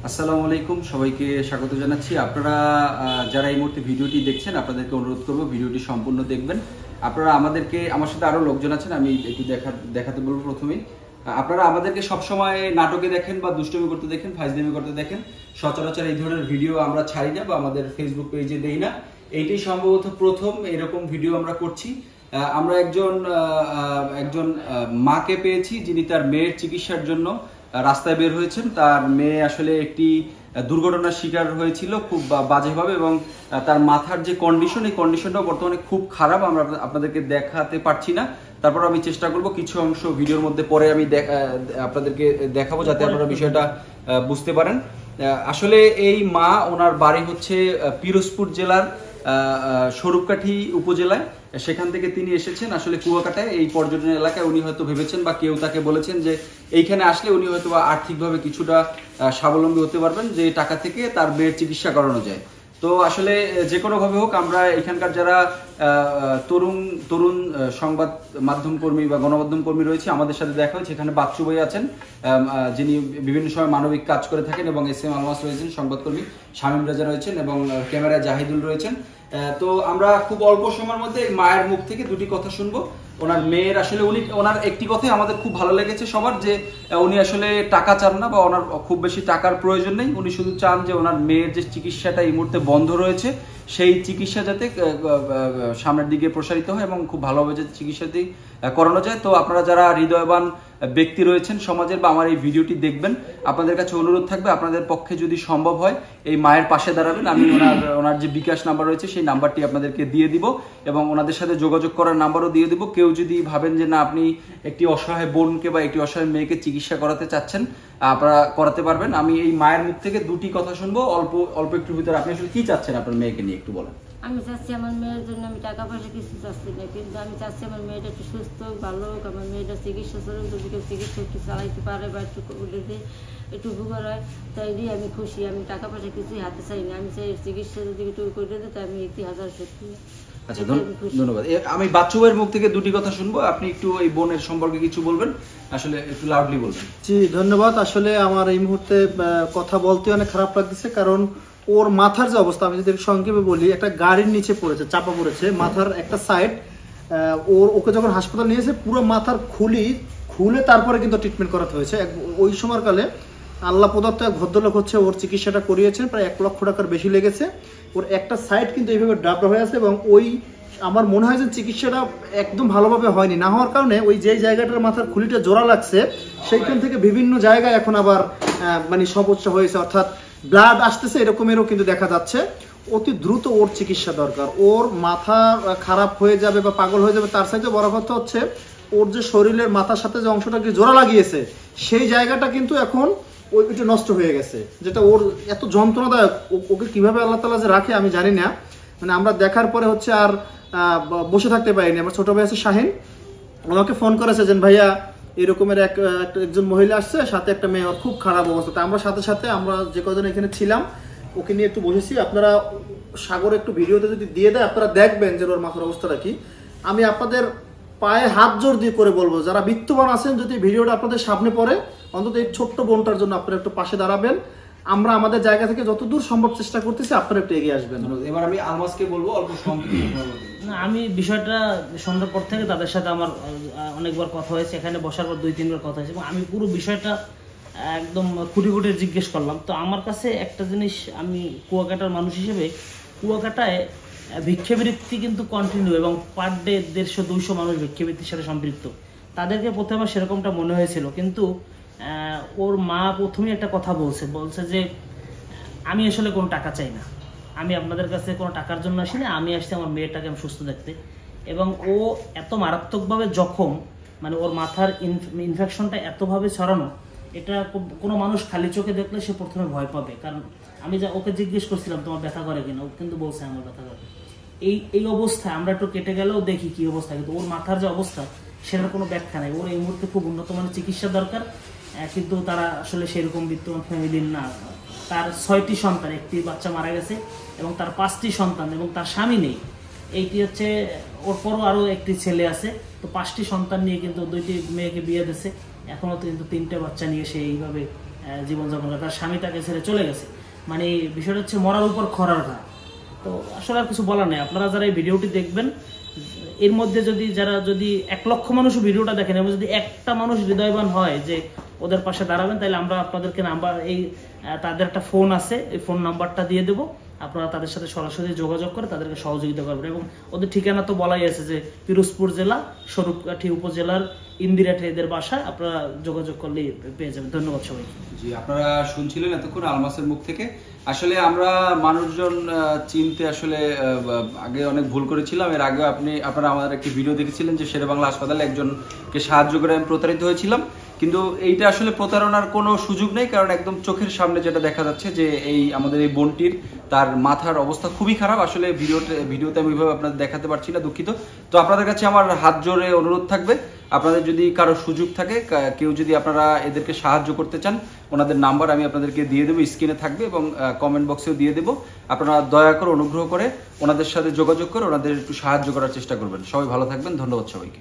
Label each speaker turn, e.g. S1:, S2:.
S1: আসসালামু আলাইকুম, সবাইকে স্বাগত জানাচ্ছি। আপনারা যারা এই মুহূর্তে ভিডিওটি দেখছেন, আপনাদেরকে অনুরোধ করব ভিডিওটি সম্পূর্ণ দেখবেন। আপনারা আমাদেরকে, আমার সাথে আরও লোকজন আছেন, আমি একটু দেখাতে বলবো। প্রথমেই আপনারা আমাদেরকে সবসময় নাটকে দেখেন বা দুষ্টমি করতে দেখেন, ফাইজলামি করতে দেখেন। সচরাচর এই ধরনের ভিডিও আমরা ছাড়ি না বা আমাদের ফেসবুক পেজে দেই না। এইটাই সম্ভবত প্রথম এরকম ভিডিও আমরা করছি। আমরা একজন মাকে পেয়েছি, যিনি তার মেয়ের চিকিৎসার জন্য রাস্তায় বের হয়েছেন। তার মেয়ে আসলে একটি দুর্ঘটনার শিকার হয়েছিল খুব বাজেভাবে, এবং তার মাথার যে কন্ডিশন, এই কন্ডিশনটাও বর্তমানে খুব খারাপ। আমরা আপনাদেরকে দেখাতে পারছি না, তারপর আমি চেষ্টা করব কিছু অংশ ভিডিওর মধ্যে পরে আমি আপনাদেরকে দেখাবো, যাতে আপনারা বিষয়টা বুঝতে পারেন। আসলে এই মা, ওনার বাড়ি হচ্ছে পিরোজপুর জেলার স্বরূপকাঠি উপজেলায়। সেখান থেকে তিনি এসেছেন আসলে কুয়াকাটায়, এই পর্যটন এলাকায়। উনি হয়তো ভেবেছেন বা কেউ তাকে বলেছেন যে এইখানে আসলে উনি হয়তো বা আর্থিকভাবে কিছুটা স্বাবলম্বী হতে পারবেন, যে টাকা থেকে তার মেয়ের চিকিৎসা করানো যায়। তো আসলে যে কোনোভাবে হোক, আমরা এখানকার যারা তরুণ সংবাদ মাধ্যম কর্মী বা গণমাধ্যম কর্মী রয়েছে, আমাদের সাথে দেখা হয়েছে। এখানে বাচ্চু ভাই আছেন, যিনি বিভিন্ন সময় মানবিক কাজ করে থাকেন, এবং SM আলমাস রয়েছেন সংবাদকর্মী, শামীম রাজা রয়েছেন, এবং ক্যামেরায় জাহিদুল রয়েছেন। তো আমরা খুব অল্প সময়ের মধ্যে মায়ের মুখ থেকে দুটি কথা শুনবো। ওনার মেয়ের আসলে ওনার একটি কথাই আমাদের খুব ভালো লেগেছে সবার, যে উনি আসলে টাকা চান না বা ওনার খুব বেশি টাকার প্রয়োজন নেই। উনি শুধু চান যে ওনার মেয়ের যে চিকিৎসাটা এই মুহূর্তে বন্ধ রয়েছে, সেই চিকিৎসা যাতে সামনের দিকে প্রসারিত হয় এবং খুব ভালোভাবে যাতে চিকিৎসাটি করানো যায়। তো আপনারা যারা হৃদয়বান ব্যক্তি রয়েছেন সমাজের, বা আমার এই ভিডিওটি দেখবেন, আপনাদের কাছে অনুরোধ থাকবে, আপনাদের পক্ষে যদি সম্ভব হয় এই মায়ের পাশে দাঁড়াবেন। আমি ওনার যে বিকাশ নাম্বার রয়েছে সেই নাম্বারটি আপনাদেরকে দিয়ে দিব, এবং ওনাদের সাথে যোগাযোগ করার নাম্বারও দিয়ে দিব। কেউ যদি ভাবেন যে না, আপনি একটি অসহায় বোনকে বা একটি অসহায় মেয়েকে চিকিৎসা করাতে চাচ্ছেন, আপনারা করাতে পারবেন। আমি এই মায়ের মুখ থেকে দুটি কথা শুনবো অল্প একটুর ভিতরে। আপনি আসলে কি চাচ্ছেন আপনার মেয়েকে নিয়ে একটু বলেন।
S2: আমি চাচ্ছি আমার মেয়ের জন্য, আমি টাকা পয়সা কিছু চাচ্ছি না, কিন্তু আমি চাচ্ছি আমার মেয়েটা একটু সুস্থ হোক, ভালো হোক। আমার মেয়েটা চিকিৎসা চলুক, যদি কেউ চিকিৎসা একটু চালাইতে পারে বা একটু একটু উপকার হয়, তাই দিয়ে আমি খুশি। আমি টাকা পয়সা কিছুই হাতে চাই না, আমি চাই চিকিৎসা যদি একটু করে দিতে, তাই আমি 1000 সত্যি।
S1: আচ্ছা, ধন্যবাদ। আমি বাচ্চু ভাইয়ের মুখ থেকে দুটি কথা শুনবো, আপনি একটু এই বোনের সম্পর্কে কিছু বলবেন, আসলে একটু লাউডলি বলবেন।
S3: জি, ধন্যবাদ। আসলে আমার এই মুহূর্তে কথা বলতে অনেক খারাপ লাগতেছে, কারণ ওর মাথার যে অবস্থা, আমি যদি সংক্ষেপে বলি, একটা গাড়ির নিচে পড়েছে, চাপা পড়েছে মাথার একটা সাইড। ওকে যখন হাসপাতাল নিয়েছে, পুরো মাথার খুলে তারপরে কিন্তু ট্রিটমেন্ট করাতে হয়েছে। ওই সময়কালে আল্লাহ প্রদত্ত এক ভদ্রলোক হচ্ছে ওর চিকিৎসাটা করিয়েছেন, প্রায় 1 লক্ষ টাকার বেশি লেগেছে। ওর একটা সাইড কিন্তু এইভাবে ডাবডা হয়ে আছে, এবং আমার মনে হয় যে চিকিৎসাটা একদম ভালোভাবে হয়নি। না হওয়ার কারণে ওই যে জায়গাটার মাথার খুলিটা জোড়া লাগছে, সেইখান থেকে বিভিন্ন জায়গায় এখন আবার মানে সমস্যা হয়েছে, অর্থাৎ ব্লাড আসতেছে, এরকমেরও কিন্তু দেখা যাচ্ছে। অতি দ্রুত ওর চিকিৎসা দরকার। ওর মাথা খারাপ হয়ে যাবে বা পাগল হয়ে যাবে তার সাথে বড় কথা হচ্ছে, ওর যে শরীরের মাথার সাথে যে অংশটাকে জোড়া লাগিয়েছে, সেই জায়গাটা কিন্তু এখন ওইটা নষ্ট হয়ে গেছে, যেটা ওর এত যন্ত্রণাদায়ক। ওকে কিভাবে আল্লাহ তাআলা যে রাখে আমি জানি না। মানে আমরা দেখার পরে হচ্ছে আর বসে থাকতে পারিনি। আমার ছোট ভাই আছে শাহিন, আমাকে ফোন করেছে যে ভাইয়া এরকমের একজন মহিলা আসছে, সাথে একটা মেয়ে, ওর খুব খারাপ অবস্থা। আমরা সাথে আমরা যে কজন এখানে ছিলাম ওকে নিয়ে একটু বসেছি। আপনারা সাগর একটু ভিডিওতে যদি দিয়ে দেয়, আপনারা দেখবেন যে ওর মাথার অবস্থাটা কি। আমি আপনাদের পায়ে হাত জোর দিয়ে করে বলবো, যারা বিত্তবান আছেন, যদি ভিডিওটা আপনাদের সামনে পড়ে, অন্তত এই ছোট্ট বোনটার জন্য আপনারা একটু পাশে দাঁড়াবেন। আমরা আমাদের জায়গা থেকে যতদূর সম্ভব চেষ্টা করতেছি, আপনারা একটু এগিয়ে আসবেন।
S1: এবার আমি আলমাসকে বলবো অল্প
S4: না, আমি বিষয়টা সন্ধ্যার পর থেকে তাদের সাথে আমার অনেকবার কথা হয়েছে, এখানে বসার পর 2-3 বার কথা হয়েছে, এবং আমি পুরো বিষয়টা একদম খুঁটি জিজ্ঞেস করলাম। তো আমার কাছে একটা জিনিস, আমি কুয়াকাটার মানুষ হিসেবে, কুয়াকাটায় ভিক্ষাবৃত্তি কিন্তু কন্টিনিউ, এবং পার ডে 150-200 মানুষ ভিক্ষাবৃত্তির সাথে সম্পৃক্ত। তাদেরকে প্রথমে সেরকমটা মনে হয়েছিল, কিন্তু ওর মা প্রথমেই একটা কথা বলছে যে আমি আসলে কোনো টাকা চাই না, আমি আপনাদের কাছে কোনো টাকার জন্য আসি না, আমি আসছি আমার মেয়েটাকে আমি সুস্থ দেখতে। এবং ও এত মারাত্মকভাবে জখম, মানে ওর মাথার ইনফেকশনটা এতভাবে ছড়ানো, এটা কোনো মানুষ খালি চোখে দেখলে সে প্রথমে ভয় পাবে। কারণ আমি ওকে জিজ্ঞেস করছিলাম তোমার ব্যথা করে কিনা, ও কিন্তু বলছে আমার ব্যথা করে। এই অবস্থায় আমরা একটু কেটে গেলেও দেখি কি অবস্থা, কিন্তু ওর মাথার যে অবস্থা সেটার কোনো ব্যাখ্যা নাই। ওর এই মুহূর্তে খুব উন্নত মানের চিকিৎসা দরকার, কিন্তু তারা আসলে সেরকম বিত্তমান ফ্যামিলির না। তার 6টি সন্তান, একটি বাচ্চা মারা গেছে, এবং তার 5টি সন্তান, এবং তার স্বামী নেই। এইটি হচ্ছে, ওর পরও আরও একটি ছেলে আছে। তো 5টি সন্তান নিয়ে কিন্তু 2টি মেয়েকে বিয়ে দিয়েছে, এখনও কিন্তু 3টে বাচ্চা নিয়ে সে এইভাবে জীবনযাপন করে, তার স্বামী তাকে ছেড়ে চলে গেছে। মানে বিষয়টা হচ্ছে মরার উপর খরার ঘা। তো আসলে আর কিছু বলার নেই। আপনারা যারা এই ভিডিওটি দেখবেন, এর মধ্যে যদি 1 লক্ষ মানুষও ভিডিওটা দেখেন এবং যদি একটা মানুষ হৃদয়বান হয় যে ওদের পাশে দাঁড়াবেন, তাহলে আমরা আপনাদেরকে নাম্বার, তাদের একটা ফোন আছে, এই ফোন নাম্বারটা দিয়ে দেবো। আপনারা তাদের সাথে সরাসরি যোগাযোগ করে তাদেরকে সহযোগিতা করবেন। এবং ওদের ঠিকানা তো বলাই আছে যে পিরোজপুর জেলা স্বরূপকাঠি উপজেলার ইন্দিরাটে এদের বাসায়, আপনারা যোগাযোগ করলে পেয়ে যাবেন। ধন্যবাদ সবাইকে।
S1: জি, আপনারা শুনছিলেন এতক্ষণ আলমাসের মুখ থেকে। আসলে আমরা মানুষজন চিনতে আসলে আগে অনেক ভুল করেছিলাম। এর আগে আপনারা আমাদের একটি ভিডিও দেখেছিলেন যে শেরেবাংলা হাসপাতালে একজনকে সাহায্য করে আমি প্রতারিত হয়েছিলাম, কিন্তু এইটা আসলে প্রতারণার কোনো সুযোগ নেই, কারণ একদম চোখের সামনে যেটা দেখা যাচ্ছে যে আমাদের এই বোনটির তার মাথার অবস্থা খুবই খারাপ। আসলে ভিডিওতে আমি ওইভাবে আপনাদের দেখাতে পারছি না, দুঃখিত। তো আপনাদের কাছে আমার হাত জোরে অনুরোধ থাকবে, আপনাদের যদি কারো সুযোগ থাকে, কেউ যদি আপনারা এদেরকে সাহায্য করতে চান, ওনাদের নাম্বার আমি আপনাদেরকে দিয়ে দেবো, স্ক্রিনে থাকবে এবং কমেন্ট বক্সেও দিয়ে দেবো। আপনারা দয়া করে অনুগ্রহ করে ওনাদের সাথে যোগাযোগ করে ওনাদের একটু সাহায্য করার চেষ্টা করবেন। সবাই ভালো থাকবেন, ধন্যবাদ সবাইকে।